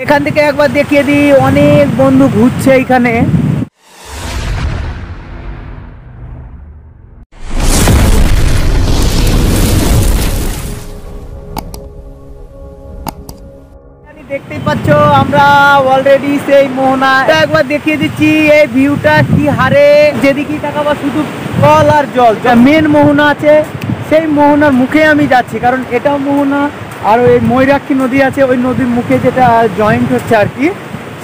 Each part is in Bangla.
এখান থেকে একবার দেখিয়ে দিই, অনেক বন্ধু ঘুরছে এখানে। দেখতেই পাচ্ছ আমরা অলরেডি সেই মোহনা একবার দেখিয়ে দিচ্ছি। এই ভিউটা কি হারে, যেদিকে তাকাবো শুধু জল আর জল। মেন মোহনা আছে, সেই মোহনার মুখে আমি যাচ্ছি, কারণ এটাও মোহনা আর ওই ময়ূরাক্ষী নদী আছে, ওই নদীর মুখে যেটা জয়েন্ট হচ্ছে আর কি,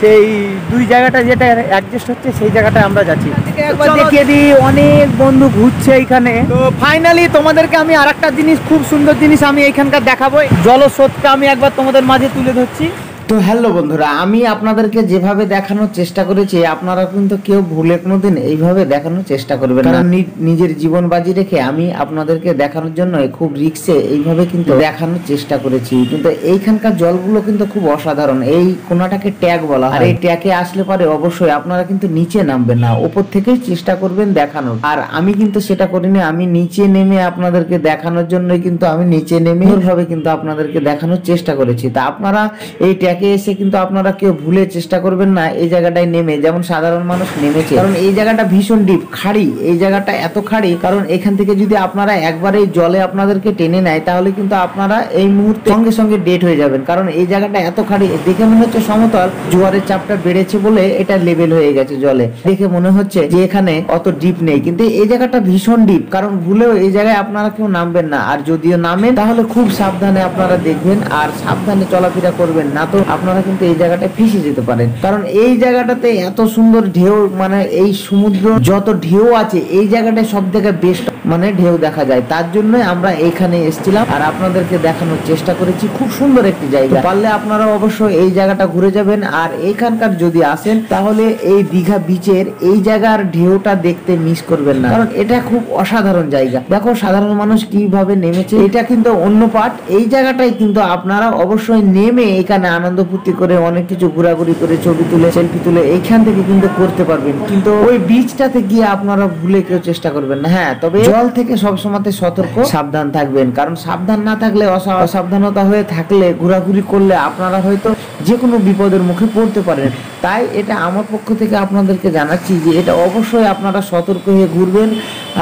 সেই দুই জায়গাটা যেটা অ্যাডজাস্ট হচ্ছে সেই জায়গাটায় আমরা যাচ্ছি। একবার দেখিয়ে দিই, অনেক বন্ধু ঘুরছে এখানে। তো ফাইনালি তোমাদেরকে আমি আরেকটা জিনিস, খুব সুন্দর জিনিস আমি এখানকার দেখাবো। জলস্রোতটা আমি একবার তোমাদের মাঝে তুলে ধরছি। তো হ্যালো বন্ধুরা, আমি আপনাদেরকে যেভাবে দেখানোর চেষ্টা করেছি আপনারা কিন্তু কেউ ভুলে কোনোদিন এইভাবে দেখানোর চেষ্টা করবেন না। নিজের জীবন বাজি রেখে আমি আপনাদেরকে দেখানোর জন্য খুব রিক্সে এইভাবে কিন্তু দেখানোর চেষ্টা করেছি। কিন্তু এইখানকার জলগুলো কিন্তু খুব অসাধারণ। এই কোনাটাকে ট্যাগ বলা হয়, আর এই ট্যাগে আসলে পরে অবশ্যই আপনারা কিন্তু নিচে নামবেন না, উপর থেকেই চেষ্টা করবেন দেখানোর। আর আমি কিন্তু সেটা করিনি, আমি নিচে নেমে আপনাদেরকে দেখানোর জন্যই কিন্তু আমি নিচে নেমে ভাবে কিন্তু আপনাদেরকে দেখানোর চেষ্টা করেছি। তা আপনারা এই ট্যাগে এসে কিন্তু আপনারা কেউ ভুলে চেষ্টা করবেন না এই জায়গাটায় নেমে, যেমন সাধারণ মানুষ নেমেছে। কারণ এই জায়গাটা ভীষণ ডিপ, খাড়ি, এই জায়গাটা এত খাড়ি, কারণ এখান থেকে যদি আপনারা একবারে জলে আপনাদেরকে টেনে নেয় তাহলে কিন্তু আপনারা এই মুহূর্তে সঙ্গে সঙ্গে ডেড হয়ে যাবেন। কারণ এই জায়গাটা এত খাড়ি, দেখে মনে হচ্ছে সমতল, জোয়ারের চাপটা বেড়েছে বলে এটা লেভেল হয়ে গেছে জলে, দেখে মনে হচ্ছে যে এখানে অত ডিপ নেই, কিন্তু এই জায়গাটা ভীষণ ডিপ। কারণ ভুলেও এই জায়গায় আপনারা কেউ নামবেন না, আর যদিও নামেন তাহলে খুব সাবধানে আপনারা দেখবেন আর সাবধানে চলাফেরা করবেন, না তো আপনারা কিন্তু এই জায়গাটায় ফেসে যেতে পারেন। কারণ এই জায়গাটাতে এত সুন্দর ঢেউ, মানে এই সমুদ্র যত ঢেউ আছে এই জায়গাটায় সব থেকে বেস্ট মানে ঢেউ দেখা যায়। তার জন্যই আমরা এইখানে এসেছিলাম আর আপনাদেরকে দেখানোর চেষ্টা করেছি। খুব সুন্দর একটি জায়গা, পারলে আপনারা অবশ্যই এই জায়গাটা ঘুরে যাবেন। আর এইখানকার যদি আসেন তাহলে এই দীঘা বিচের এই জায়গার ঢেউটা দেখতে মিস করবেন না, কারণ এটা খুব অসাধারণ জায়গা। দেখো সাধারণ মানুষ কিভাবে নেমেছে, এটা কিন্তু অন্য পার্ট। এই জায়গাটাই কিন্তু আপনারা অবশ্যই নেমে এখানে আনন্দ ফুর্তি করে অনেক কিছু ঘোরাঘুরি করে ছবি তুলে সেলফি তুলে এইখান থেকে কিন্তু করতে পারবেন। কিন্তু ওই বিচটাতে গিয়ে আপনারা ভুলে কেউ চেষ্টা করবেন না। হ্যাঁ, তবে জল থেকে সবসময় সতর্ক সাবধান থাকবেন, কারণ সাবধান না থাকলে, অসাবধানতা হয়ে থাকলে, ঘোরাঘুরি করলে আপনারা হয়তো যে কোনো বিপদের মুখে পড়তে পারেন। তাই এটা আমার পক্ষ থেকে আপনাদেরকে জানাচ্ছি যে এটা অবশ্যই আপনারা সতর্ক হয়ে ঘুরবেন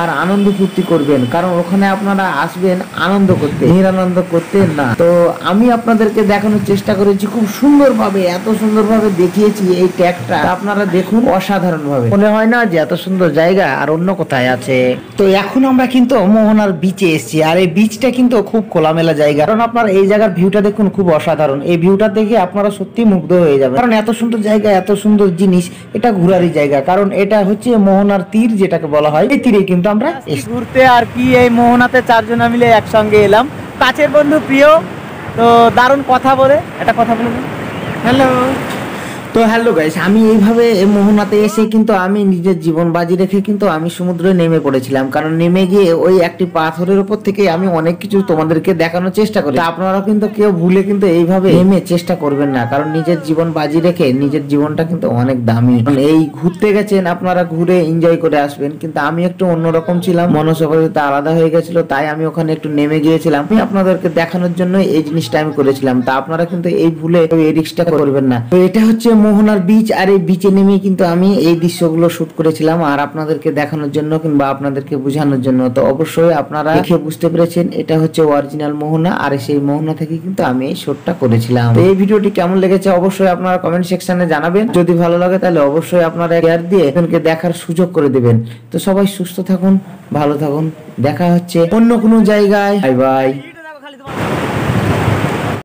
আর আনন্দ ফুর্তি করবেন, কারণ ওখানে আপনারা আসবেন আনন্দ করতে, নিরানন্দ করতে না। তো আমি আপনাদেরকে দেখানোর চেষ্টা করেছি খুব সুন্দরভাবে, এত সুন্দরভাবে দেখিয়েছি এই ট্যাগটা, আপনারা দেখুন অসাধারণ ভাবে। মনে হয় না যে এত সুন্দর জায়গা আর অন্য কোথায় আছে। তো এখন আমরা কিন্তু মোহনার বিচে এসেছি, আর এই বিচটা কিন্তু খুব খোলামেলা জায়গা, কারণ আপনারা এই জায়গার ভিউটা দেখুন, খুব অসাধারণ। এই ভিউটা দেখে আপনারা সত্যি মুগ্ধ হয়ে যাবেন, কারণ এত সুন্দর জায়গা, এত সুন্দর জিনিস, এটা ঘোরারই জায়গা। কারণ এটা হচ্ছে মোহনার তীর যেটাকে বলা হয়, এই তীরে কিন্তু আমরা ঘুরতে আর কি এই মোহনাতে চারজনা মিলে একসঙ্গে এলাম, কাছের বন্ধু, প্রিয়। তো দারুণ কথা বলে, একটা কথা বলবো। হ্যালো। তো হ্যালো গাইস, আমি এইভাবে মোহনাতে এসে কিন্তু আমি নিজের জীবন বাজি রেখে কিন্তু আমি সমুদ্রে নেমে পড়েছিলাম। কারণ নেমে গিয়ে ওই একটি পাথরের উপর থেকে আমি অনেক কিছু তোমাদেরকে দেখানোর চেষ্টা করি। আপনারা কিন্তু কেউ ভুলে কিন্তু এইভাবে নেমে চেষ্টা করবেন না, কারণ নিজের জীবন বাজি রেখে, নিজের জীবনটা কিন্তু অনেক দামি। এই ঘুরতে গেছেন আপনারা, ঘুরে এনজয় করে আসবেন, কিন্তু আমি একটু অন্যরকম ছিলাম, মনসংযোগতা আলাদা হয়ে গেছিল, তাই আমি ওখানে একটু নেমে গিয়েছিলাম। আমি আপনাদেরকে দেখানোর জন্য এই জিনিসটা আমি করেছিলাম। তা আপনারা কিন্তু এই ভুলে এই রিস্কটা করবেন না। তো এটা হচ্ছে মোহনার বিচ, আর এই বিচে নেমে কিন্তু আমি এই দৃশ্যগুলো শুট করেছিলাম আর আপনাদেরকে দেখানোর জন্য কিংবা আপনাদেরকে বোঝানোর জন্য। তো অবশ্যই আপনারা দেখে বুঝতে পেরেছেন এটা হচ্ছে অরিজিনাল মোহনা, আর সেই মোহনা থেকে কিন্তু আমি এই শুটটা করেছিলাম। তো এই ভিডিওটি কেমন লেগেছে অবশ্যই আপনারা কমেন্ট সেকশনে জানাবেন। যদি ভালো লাগে তাহলে অবশ্যই আপনারা শেয়ার দিয়ে এখানকে দেখার সুযোগ করে দেবেন। তো সবাই সুস্থ থাকুন, ভালো থাকুন, দেখা হচ্ছে অন্য কোনো জায়গায়। Bye bye.